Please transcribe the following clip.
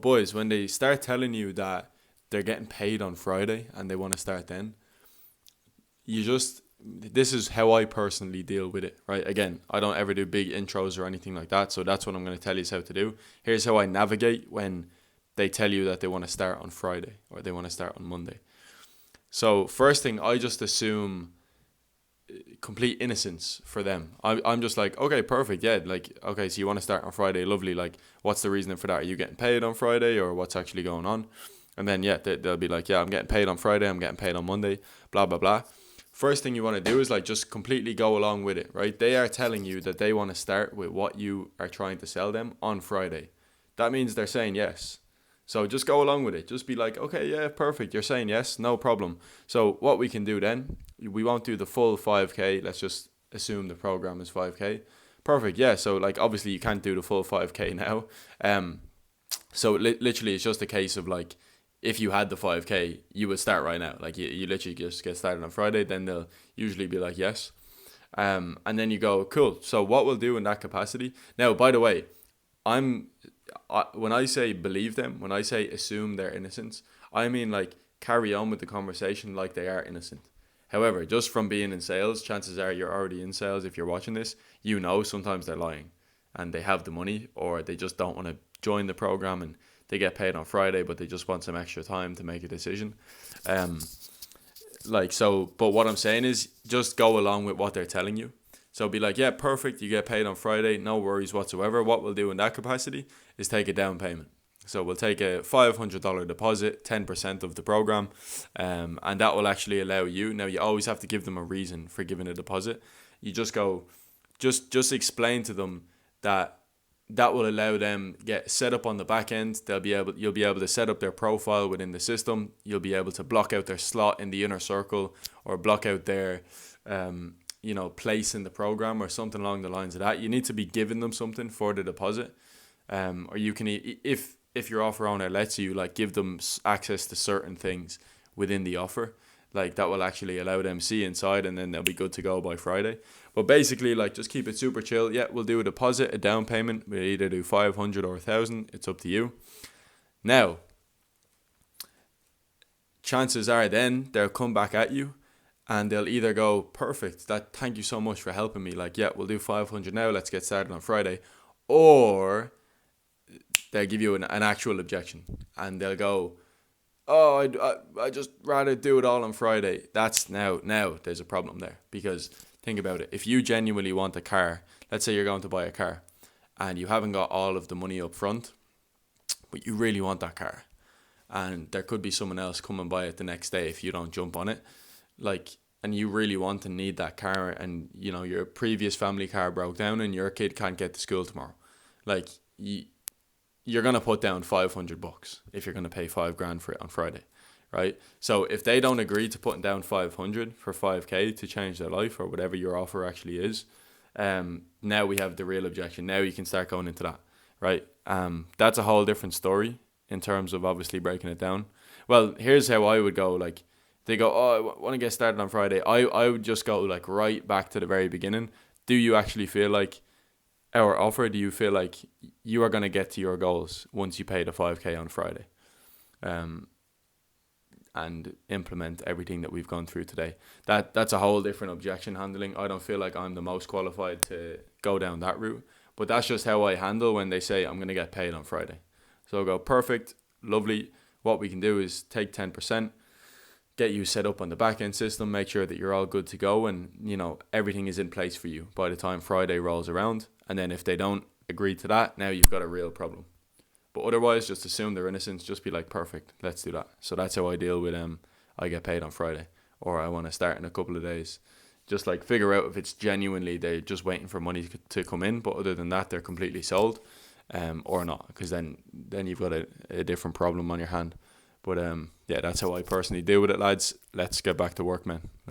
Boys, when they start telling you that they're getting paid on Friday and they want to start then, you just, this is how I personally deal with it, right? Again, I don't ever do big intros or anything like that, so that's what I'm going to tell you is how to do. Here's how I navigate when they tell you that they want to start on Friday or they want to start on Monday. So first thing, I just assume complete innocence for them. I'm just like, okay, perfect, yeah, like, okay, so you want to start on Friday, lovely, like, what's the reason for that? Are you getting paid on Friday, or what's actually going on? And then, yeah, they'll be like, yeah, I'm getting paid on Friday, I'm getting paid on Monday, blah, blah, blah. First thing you want to do is like just completely go along with it, right? They are telling you that they want to start with what you are trying to sell them on Friday. That means they're saying yes. So just go along with it. Just be like, okay, yeah, perfect. You're saying yes, no problem. So what we can do then, we won't do the full 5K. Let's just assume the program is 5K. Perfect. Yeah. So like, obviously you can't do the full 5K now. So literally it's just a case of like, if you had the 5K, you would start right now. Like you literally just get started on Friday. Then they'll usually be like, yes. And then you go, cool. So what we'll do in that capacity. Now, by the way, when I say believe them, when I say assume their innocence, I mean like carry on with the conversation like they are innocent. However, just from being in sales, chances are you're already in sales. If you're watching this, you know sometimes they're lying and they have the money, or they just don't want to join the program and they get paid on Friday, but they just want some extra time to make a decision. But what I'm saying is just go along with what they're telling you. So be like, yeah, perfect, you get paid on Friday, no worries whatsoever. What we'll do in that capacity is take a down payment. So we'll take a $500 deposit, 10% of the program, and that will actually allow you. Now, you always have to give them a reason for giving a deposit. You just go, just explain to them that will allow them get set up on the back end. You'll be able to set up their profile within the system. You'll be able to block out their slot in the inner circle, or block out their place in the program, or something along the lines of that. You need to be giving them something for the deposit, or you can, if your offer owner lets you, like, give them access to certain things within the offer, like that will actually allow them see inside, and then they'll be good to go by Friday. But basically, like, just keep it super chill. Yeah, we'll do a deposit, a down payment. We'll either do 500 or 1,000. It's up to you. Now, chances are then they'll come back at you and they'll either go, perfect, thank you so much for helping me. Like, yeah, we'll do 500 now. Let's get started on Friday. Or they'll give you an actual objection and they'll go, oh, I just rather do it all on Friday. That's now there's a problem there, because think about it. If you genuinely want a car, let's say you're going to buy a car and you haven't got all of the money up front, but you really want that car, and there could be someone else come and buy it the next day if you don't jump on it, like, and you really want and need that car, and your previous family car broke down and your kid can't get to school tomorrow, like, you're going to put down $500 if you're going to pay $5,000 for it on Friday, right? So if they don't agree to putting down 500 for 5K to change their life, or whatever your offer actually is, now we have the real objection. Now you can start going into that, right? That's a whole different story in terms of obviously breaking it down. Well, here's how I would go. Like, they go, oh, I want to get started on Friday. I would just go like right back to the very beginning. Do you actually feel like our offer, do you feel like you are going to get to your goals once you pay the 5K on Friday? And implement everything that we've gone through today. That's a whole different objection handling. I don't feel like I'm the most qualified to go down that route, but that's just how I handle when they say I'm going to get paid on Friday. So I'll go, perfect, lovely. What we can do is take 10%, get you set up on the back end system, make sure that you're all good to go, and everything is in place for you by the time Friday rolls around. And then if they don't agree to that, now you've got a real problem. But otherwise, just assume their innocence. Just be like, perfect, let's do that. So that's how I deal with I get paid on Friday, or I want to start in a couple of days. Just like figure out if it's genuinely they're just waiting for money to come in, but other than that, they're completely sold, or not, because then you've got a different problem on your hand. But yeah, that's how I personally deal with it, lads. Let's get back to work, man.